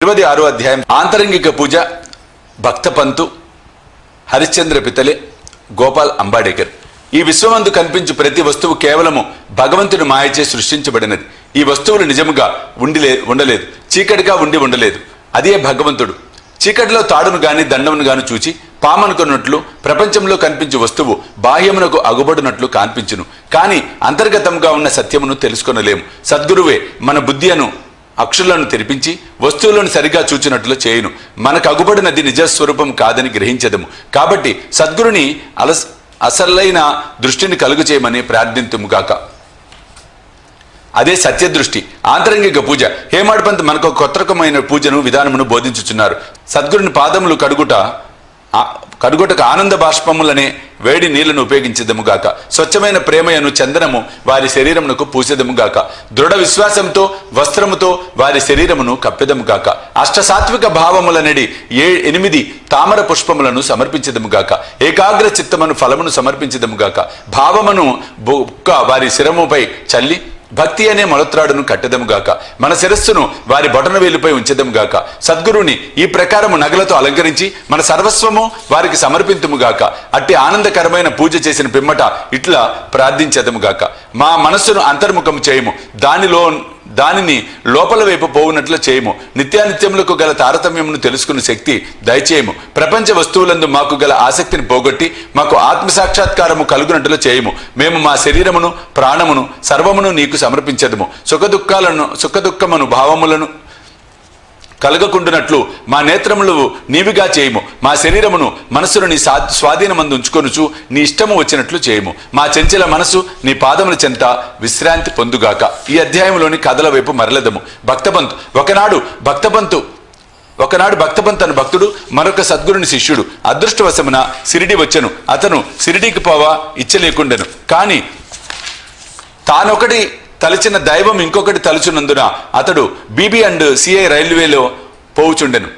26వ అధ్యాయం ఆంతరంగిక పూజ. భక్త పంతు, హరిశ్చంద్ర పితలే, గోపాల్ అంబాడేకర్. ఈ విశ్వమందు కనిపించు ప్రతి వస్తువు కేవలము భగవంతుని మాయచే సృష్టించబడినది. ఈ వస్తువులు నిజముగా ఉండలేదు, చీకటిగా ఉండలేదు. అదే భగవంతుడు. చీకటిలో తాడును గాని దండమును గాని చూచి పామనుకున్నట్లు ప్రపంచంలో కనిపించే వస్తువు బాహ్యమునకు అగుబడినట్లు కనిపించును, కానీ అంతర్గతంగా ఉన్న సత్యమును తెలుసుకొనలేము. సద్గురువే మన బుద్ధి అను అక్షులను తెరిపించి వస్తువులను సరిగా చూచినట్లు చేయును. మనకు అగుబడినది నిజస్వరూపం కాదని గ్రహించదము. కాబట్టి సద్గురుని అసలైన దృష్టిని కలుగు చేయమని ప్రార్థింతుముగాక. అదే సత్యదృష్టి. ఆంతరంగిక పూజ. హేమాడ్ పంత్ మనకు కొత్త రకమైన పూజను విధానమును బోధించుచున్నారు. సద్గురుని పాదములు కడుగుటకు ఆనంద బాష్పములనే వేడి నీళ్లను ఉపయోగించదముగాక. స్వచ్ఛమైన ప్రేమయను చందనము వారి శరీరమునకు పూసేదముగాక. దృఢ విశ్వాసంతో వస్త్రముతో వారి శరీరమును కప్పెదముగాక. అష్టసాత్విక భావములనడి 8 తామర పుష్పములను సమర్పించదముగాక. ఏకాగ్ర చిత్తమును ఫలమును సమర్పించదముగాక. భావమును బొక్క వారి శిరముపై చల్లి భక్తి అనే మొలత్రాడును కట్టెదముగాక. మన శిరస్సును వారి బొటన వేలుపై ఉంచెదముగాక. సద్గురుని ఈ ప్రకారము నగలతో అలంకరించి మన సర్వస్వము వారికి సమర్పింతుముగాక. అట్టి ఆనందకరమైన పూజ చేసిన పిమ్మట ఇట్లా ప్రార్థించదముగాక. మా మనస్సును అంతర్ముఖము చేయము, దానిని లోపల వైపు పోవునట్లు చేయము. నిత్యానిత్యములకు గల తారతమ్యమును తెలుసుకున్న శక్తి దయచేయము. ప్రపంచ వస్తువులందు మాకు గల ఆసక్తిని పోగొట్టి మాకు ఆత్మసాక్షాత్కారము కలుగునట్లు చేయము. మేము మా శరీరమును ప్రాణమును సర్వమును నీకు సమర్పించదము. సుఖదుఖమును భావములను కలగకుండునట్లు మా నేత్రములు నీవిగా చేయము. మా శరీరమును మనస్సును నీ స్వాధీనమందు ఉంచుకొనుచు నీ ఇష్టము వచ్చినట్లు చేయము. మా చంచల మనసు నీ పాదముల చెంత విశ్రాంతి పొందుగాక. ఈ అధ్యాయంలోని కథల వైపు మరలదము. భక్తపంతు. ఒకనాడు భక్తపంత్ అను భక్తుడు మరొక సద్గురుని శిష్యుడు. అదృష్టవశమున సిరిడి వచ్చెను. అతను సిరిడికి పోవా ఇచ్చలేకుండెను. కానీ తానొకటి తలచిన దైవం ఇంకొకటి తలుచున్నందున అతడు BB&CI రైల్వేలో పోవుచుండెను.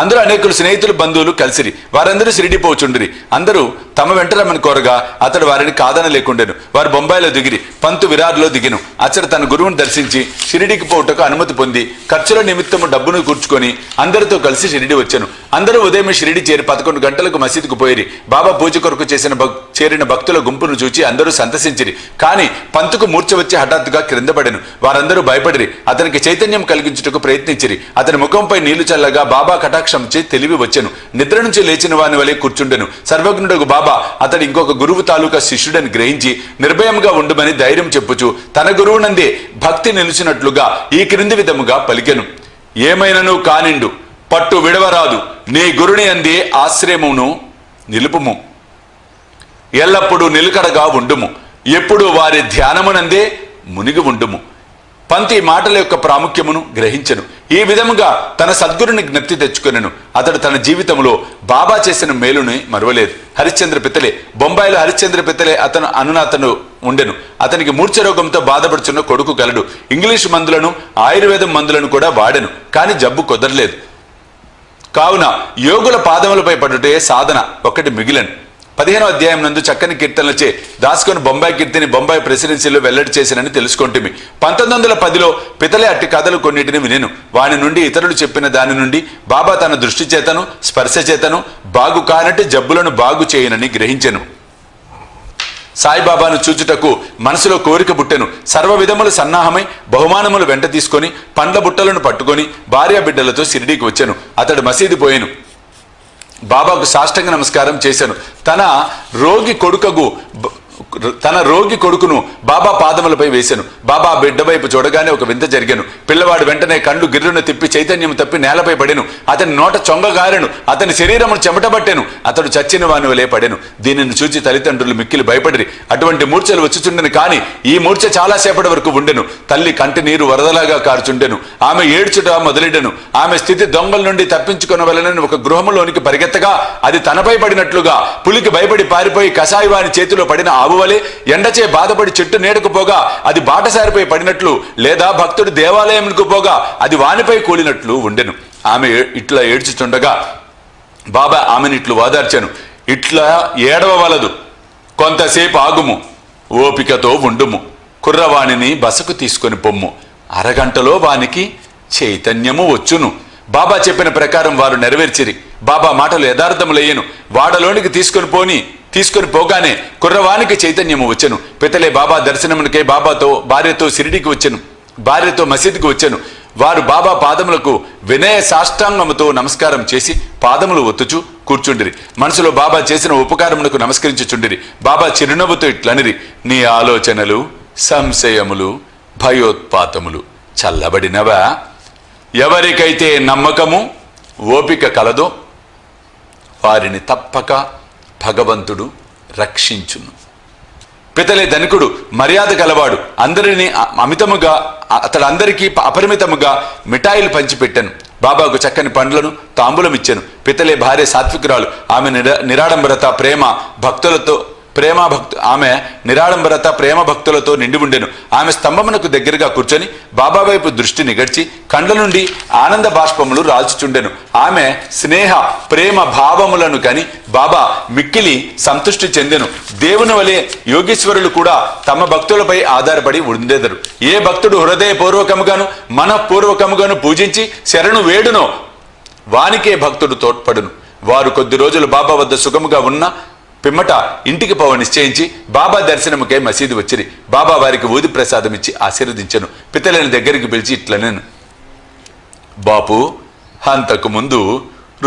అందరూ అనేకులు స్నేహితులు బంధువులు కలిసిరి. వారందరూ సిరిడి పోచుండిరి. అందరూ తమ వెంట రమ్మని కోరగా అతడు వారిని కాదనలేకుండెను. వారు బొంబాయిలో దిగిరి. పంతు విరార్లో దిగెను. అతడు తన గురువును దర్శించి షిరిడికి పోవుటకు అనుమతి పొంది ఖర్చుల నిమిత్తము డబ్బును కూర్చుకొని అందరితో కలిసి షిరిడి వచ్చెను. అందరూ ఉదయం షిరిడి చేరి 11 గంటలకు మసీదుకు పోయిరి. బాబా పూజ కొరకు చేరిన భక్తుల గుంపును చూచి అందరూ సంతసించిరి. కానీ పంతుకు మూర్ఛ వచ్చి హఠాత్తుగా క్రింద పడెను. వారందరూ భయపడిరి. అతనికి చైతన్యం కలిగించుటకు ప్రయత్నించిరి. అతని ముఖంపై నీళ్లు చల్లగా బాబా కటాక్షంచే తెలివి వచ్చెను. నిద్ర నుంచి లేచిన వాని వలె కూర్చుండెను. సర్వజ్ఞుడు బాబా అతడు ఇంకొక గురువు తాలూకా శిష్యుడని గ్రహించి నిర్భయంగా ఉండమని ధైర్యం చెప్పుచు తన గురువునందే భక్తి నిలిచినట్లుగా ఈ క్రింది విధముగా పలికెను. ఏమైనను కానిండు పట్టు విడవరాదు, నీ గురుని అందే ఆశ్రయమును నిలుపుము. ఎల్లప్పుడూ నిలకడగా ఉండుము. ఎప్పుడు వారి ధ్యానమునందే మునిగి ఉండుము. పంత్ ఈ మాటల యొక్క ప్రాముఖ్యమును గ్రహించెను. ఈ విధముగా తన సద్గురుని జ్ఞప్తి తెచ్చుకొనెను. అతడు తన జీవితంలో బాబా చేసిన మేలుని మరువలేదు. హరిశ్చంద్ర పితలే. బొంబాయిలో హరిశ్చంద్ర పితలే అతను ఉండెను. అతనికి మూర్ఛ రోగంతో బాధపడుచున్న కొడుకు గలడు. ఇంగ్లీష్ మందులను ఆయుర్వేదం మందులను కూడా వాడెను. కానీ జబ్బు కుదరలేదు. కావున యోగుల పాదములపై పడుటే సాధన ఒకటి మిగిలెను. 15వ అధ్యాయం నందు చక్కని కీర్తనలచే దాసుకొని బొంబాయి కీర్తిని బొంబాయి ప్రెసిడెన్సీలో వెల్లడి చేసినని తెలుసుకొంటిమి. 1910లో పితలే అట్టి కథలు కొన్నిటిని వినెను. వాని నుండి ఇతరులు చెప్పిన దాని నుండి బాబా తన దృష్టి చేతను స్పర్శ చేతను బాగు కానట్టి జబ్బులను బాగు చేయనని గ్రహించెను. సాయిబాబాను చూచుటకు మనసులో కోరిక పుట్టెను. సర్వ విధములు సన్నాహమై బహుమానములు వెంట తీసుకొని పండ్ల బుట్టలను పట్టుకొని భార్య బిడ్డలతో షిరిడీకి వచ్చెను. అతడు మసీదు పోయెను. బాబాకు సాష్టాంగ నమస్కారం చేశాను. తన రోగి కొడుకును బాబా పాదములపై వేశాను. బాబా బిడ్డ వైపు చూడగానే ఒక వింత జరిగాను. పిల్లవాడు వెంటనే కళ్ళు గిర్రును తిప్పి చైతన్యం తప్పి నేలపై పడెను. అతని నోట చొంగగారెను. అతని శరీరమును చెమటబట్టెను. అతడు చచ్చిన వాని వలె పడెను. దీనిని చూచి తల్లిదండ్రులు మిక్కిలి భయపడిరి. అటువంటి మూర్ఛలు వచ్చుచుండెను. కానీ ఈ మూర్ఛ చాలాసేపటి వరకు ఉండెను. తల్లి కంటి నీరు వరదలాగా కారుచుండెను. ఆమె ఏడ్చుట మొదలెడెను. ఆమె స్థితి దొంగల నుండి తప్పించుకొనవలెనని ఒక గృహములోనికి పరిగెత్తగా అది తనపై పడినట్లుగా పులికి భయపడి పారిపోయి కసాయి వాని చేతిలో పడిన ఆవు వలె ఎండచే బాధపడి చెట్టు నీడకు పోగా అది బాటసారిపై పడినట్లు, లేదా భక్తుడు దేవాలయంకు పోగా అది వానిపై కూలినట్లు ఉండెను. ఆమె ఇట్లా ఏడ్చుచుండగా బాబా ఆమెను ఇట్లు ఓదార్చాను. ఇట్లా ఏడవవలదు, కొంతసేపు ఆగుము, ఓపికతో ఉండుము, కుర్రవాణిని బసకు తీసుకొని పొమ్ము, అరగంటలో వానికి చైతన్యము వచ్చును. బాబా చెప్పిన ప్రకారం వారు నెరవేర్చిరి. బాబా మాటలు యథార్థములయ్యను. వాడలోనికి తీసుకొని పోగానే కుర్రవానికి చైతన్యము వచ్చెను. పితలే బాబా దర్శనమునికై భార్యతో షిరిడీకి వచ్చెను. భార్యతో మసీదుకు వచ్చెను. వారు బాబా పాదములకు వినయ సాష్టాంగముతో నమస్కారం చేసి పాదములు ఒత్తుచు కూర్చుండిరి. మనసులో బాబా చేసిన ఉపకారమునకు నమస్కరించుచుండిరి. బాబా చిరునవ్వుతో ఇట్లనిరి, నీ ఆలోచనలు, సంశయములు, భయోత్పాతములు చల్లబడినవా? ఎవరికైతే నమ్మకము, ఓపిక కలదో వారిని తప్పక భగవంతుడు రక్షించును. పితలే ధనికుడు, మర్యాద కలవాడు. అందరినీ అమితముగా అతడందరికీ అపరిమితముగా మిఠాయిలు పంచిపెట్టాను. బాబాకు చక్కని పండ్లను తాంబూలం ఇచ్చాను. పితలే భార్య సాత్వికురాలు. ఆమె నిరాడంబరత ప్రేమ భక్తులతో నిండి ఉండెను. ఆమె స్తంభమునకు దగ్గరగా కూర్చొని బాబా వైపు దృష్టి నిగడ్చి కండ్ల నుండి ఆనంద బాష్పములు రాల్చుచుండెను. ఆమె స్నేహ ప్రేమ భావములను కని బాబా మిక్కిలి సంతృష్టి చెందెను. దేవుని వలె యోగీశ్వరులు కూడా తమ భక్తులపై ఆధారపడి ఉండేదరు. ఏ భక్తుడు హృదయపూర్వకముగాను మనఃపూర్వకముగాను పూజించి శరణు వేడునో వానికే భక్తుడు తోడ్పడును. వారు కొద్ది రోజులు బాబా వద్ద సుఖముగా ఉన్న పిమ్మట ఇంటికి పోవ నిశ్చయించి బాబా దర్శనముకై మసీదు వచ్చిరి. బాబా వారికి ఊది ప్రసాదం ఇచ్చి ఆశీర్వదించెను. పితలని దగ్గరికి పిలిచి ఇట్లనెను, బాపు, అంతకు ముందు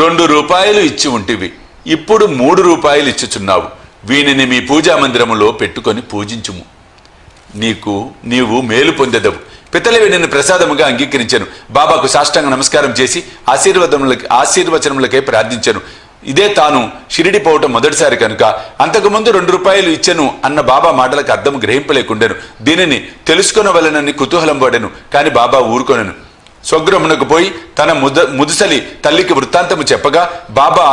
2 రూపాయలు ఇచ్చి ఉంటివి, ఇప్పుడు 3 రూపాయలు ఇచ్చుచున్నావు. వీనిని మీ పూజా మందిరములో పెట్టుకొని పూజించుము. నీవు మేలు పొందెదవు. పితల వీడిని ప్రసాదముగా అంగీకరించాను. బాబాకు సాష్టాంగ నమస్కారం చేసి ఆశీర్వచనములకై ప్రార్థించాను. ఇదే తాను షిరిడి పోవటం మొదటిసారి కనుక అంతకుముందు 2 రూపాయలు ఇచ్చెను అన్న బాబా మాటలకు అర్థం గ్రహింపలేకుండెను. దీనిని తెలుసుకొనవలెనని కుతూహలం పడెను. కాని బాబా ఊరుకొనెను. స్వగృహమునకు పోయి తన ముదుసలి తల్లికి వృత్తాంతము చెప్పగా బాబా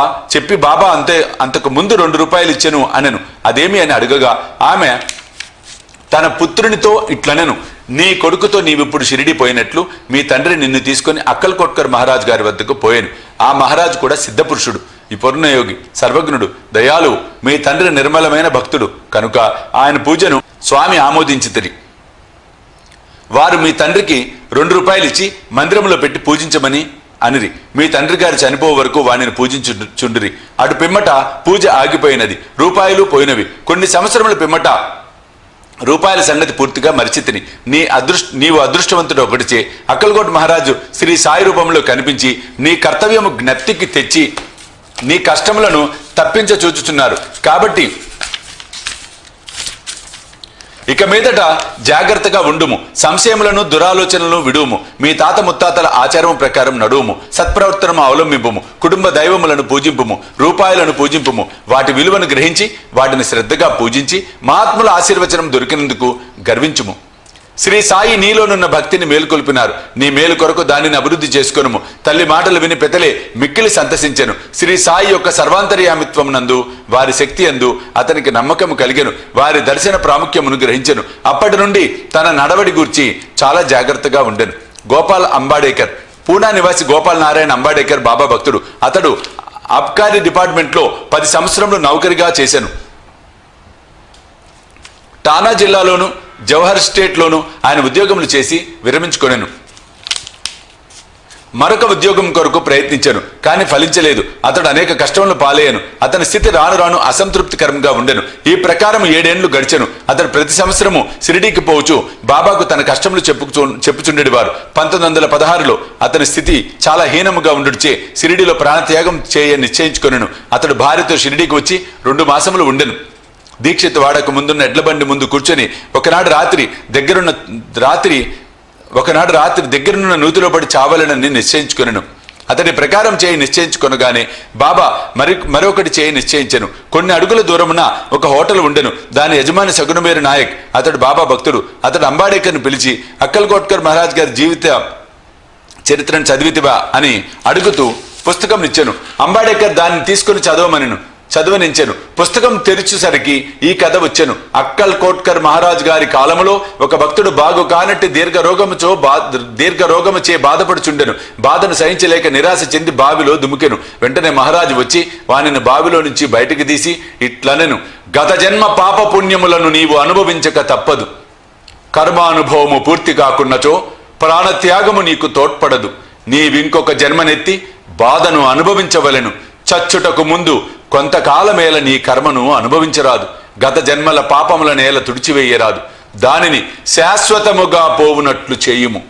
అంతకు ముందు 2 రూపాయలు ఇచ్చెను అనెను. అదేమి అని అడగగా ఆమె తన పుత్రునితో ఇట్లనెను, నీ కొడుకుతో నీవిప్పుడు షిరిడి పోయినట్లు మీ తండ్రి నిన్ను తీసుకొని అక్కల్కోట్కర్ మహారాజ్ గారి వద్దకు పోయాను. ఆ మహారాజు కూడా సిద్ధపురుషుడు, ఈ పూర్ణయోగి, సర్వజ్ఞుడు, దయాళువు. మీ తండ్రి నిర్మలమైన భక్తుడు కనుక ఆయన పూజను స్వామి ఆమోదించితిరి. వారు మీ తండ్రికి 2 రూపాయలు ఇచ్చి మందిరంలో పెట్టి పూజించమని అనిరి. మీ తండ్రి గారు చనిపో వరకు వాణిని పూజించుచుండిరి. అటు పిమ్మట పూజ ఆగిపోయినది. రూపాయలు పోయినవి. కొన్ని సంవత్సరముల పిమ్మట రూపాయల సంగతి పూర్తిగా మరిచితిని. నీవు అదృష్టవంతుడు ఒకటిచే అక్కల్కోట్ మహారాజు శ్రీ సాయి రూపంలో కనిపించి నీ కర్తవ్యము జ్ఞప్తికి తెచ్చి నీ కష్టములను తప్పించ చూచుచున్నారు. కాబట్టి ఇక మీదట జాగ్రత్తగా ఉండుము. సంశయములను దురాలోచనలను విడువుము. మీ తాత ముత్తాతల ఆచారం ప్రకారం నడువుము. సత్ప్రవర్తనము అవలంబింపుము. కుటుంబ దైవములను పూజింపుము. రూపాయలను పూజింపుము. వాటి విలువను గ్రహించి వాటిని శ్రద్ధగా పూజించి మహాత్ముల ఆశీర్వచనం దొరికినందుకు గర్వించుము. శ్రీ సాయి నీలోనున్న భక్తిని మేలుకొల్పినారు. నీ మేలు కొరకు దానిని అభివృద్ధి చేసుకొనుము. తల్లి మాటలు విని పెతలే మిక్కిలి సంతసించెను. శ్రీ సాయి యొక్క సర్వాంతర్యామిత్వం నందు, వారి శక్తి యందు అతనికి నమ్మకము కలిగెను. వారి దర్శన ప్రాముఖ్యమును గ్రహించెను. అప్పటి నుండి తన నడవడి గూర్చి చాలా జాగ్రత్తగా ఉండెను. గోపాల్ అంబాడేకర్, పూనా నివాసి గోపాల్ నారాయణ అంబాడేకర్ బాబా భక్తుడు. అతడు అబ్కారీ డిపార్ట్మెంట్లో 10 సంవత్సరములు నౌకరిగా చేశాను. టానా జిల్లాలోను జవహర్ స్టేట్లోను ఆయన ఉద్యోగములు చేసి విరమించుకొనెను. మరొక ఉద్యోగం కొరకు ప్రయత్నించాను, కానీ ఫలించలేదు. అతడు అనేక కష్టములను పాలయ్యాను. అతని స్థితి రాను రాను అసంతృప్తికరంగా ఉండెను. ఈ ప్రకారం 7 ఏళ్లు గడిచెను. అతడు ప్రతి సంవత్సరము షిరిడీకి పోవచ్చు బాబాకు తన కష్టములు చెప్పుచుండేవారు. 1916లో అతని స్థితి చాలా హీనముగా ఉండుచే షిరిడీలో ప్రాణత్యాగం నిశ్చయించుకొనెను. అతడు భార్యతో షిరిడీకి వచ్చి 2 మాసములు ఉండెను. దీక్షిత్ వాడక ముందున్న ఎడ్లబండి ముందు కూర్చొని ఒకనాడు రాత్రి దగ్గరున్న నూతిలో పడి చావాలనని నిశ్చయించుకొనెను. అతని ప్రకారం నిశ్చయించుకొనగానే బాబా మరొకటి నిశ్చయించెను. కొన్ని అడుగుల దూరమున ఒక హోటల్ ఉండెను. దాని యజమాని సగుణమేరు నాయక్. అతడు బాబా భక్తుడు. అతడు అంబాడేకర్ను పిలిచి అక్కల్కోట్కర్ మహారాజ్ గారి జీవిత చరిత్రను చదివితివా అని అడుగుతూ పుస్తకం ఇచ్చాను. అంబాడేకర్ దాన్ని తీసుకుని చదవనించెను. పుస్తకం తెరిచేసరికి ఈ కథ వచ్చెను. అక్కల్కోట్కర్ మహారాజ్ గారి కాలములో ఒక భక్తుడు బాగు కానట్టి దీర్ఘరోగముచే బాధపడుచుండెను. బాధను సహించలేక నిరాశ చెంది బావిలో దుముకెను. వెంటనే మహారాజు వచ్చి వానిని బావిలో నుంచి బయటికి తీసి ఇట్లనెను, గత జన్మ పాప పుణ్యములను నీవు అనుభవించక తప్పదు. కర్మానుభవము పూర్తి కాకున్నచో ప్రాణత్యాగము నీకు తోడ్పడదు. నీవింకొక జన్మనెత్తి బాధను అనుభవించవలెను. చచ్చుటకు ముందు కొంతకాలమేల నీ కర్మను అనుభవించరాదు. గత జన్మల పాపముల నేల తుడిచివేయరాదు. దానిని శాశ్వతముగా పోవునట్లు చేయుము.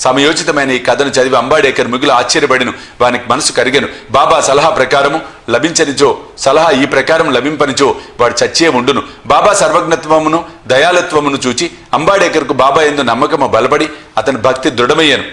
సమయోచితమైన ఈ కథను చదివి అంబాడేకర్ మిగులు ఆశ్చర్యపడిను. వానికి మనసు కరిగెను. బాబా సలహా ప్రకారము లభించనిచో, సలహా ఈ ప్రకారం లభింపనిచో వాడు చచ్చే ఉండును. బాబా సర్వజ్ఞత్వమును దయాలత్వమును చూచి అంబాడేకర్కు బాబా యందు నమ్మకము బలపడి అతని భక్తి దృఢమయ్యాను.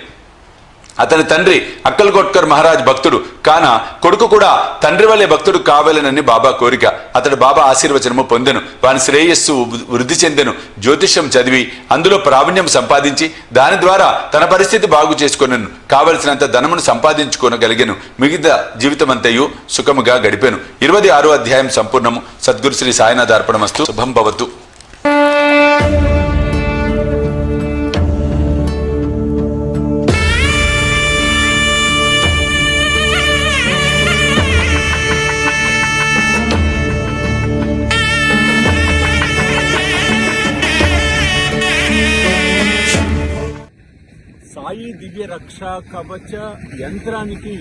అతని తండ్రి అక్కల్కోట్కర్ మహారాజ్ భక్తుడు కాన కొడుకు కూడా తండ్రి వల్లే భక్తుడు కావాలనని బాబా కోరిక. అతడు బాబా ఆశీర్వచనము పొందెను. వాని శ్రేయస్సు వృద్ధి చెందెను. జ్యోతిష్యం చదివి అందులో ప్రావీణ్యం సంపాదించి దాని ద్వారా తన పరిస్థితి బాగు చేసుకొనెను. కావలసినంత ధనమును సంపాదించుకోనగలిగెను. మిగతా జీవితమంతయు సుఖముగా గడిపెను. 26వ అధ్యాయం సంపూర్ణము. సద్గురు శ్రీ సాయినాథ్ అర్పణమస్తు. శుభం భవతు. సాయి దివ్య రక్షా కవచ యంత్రానికి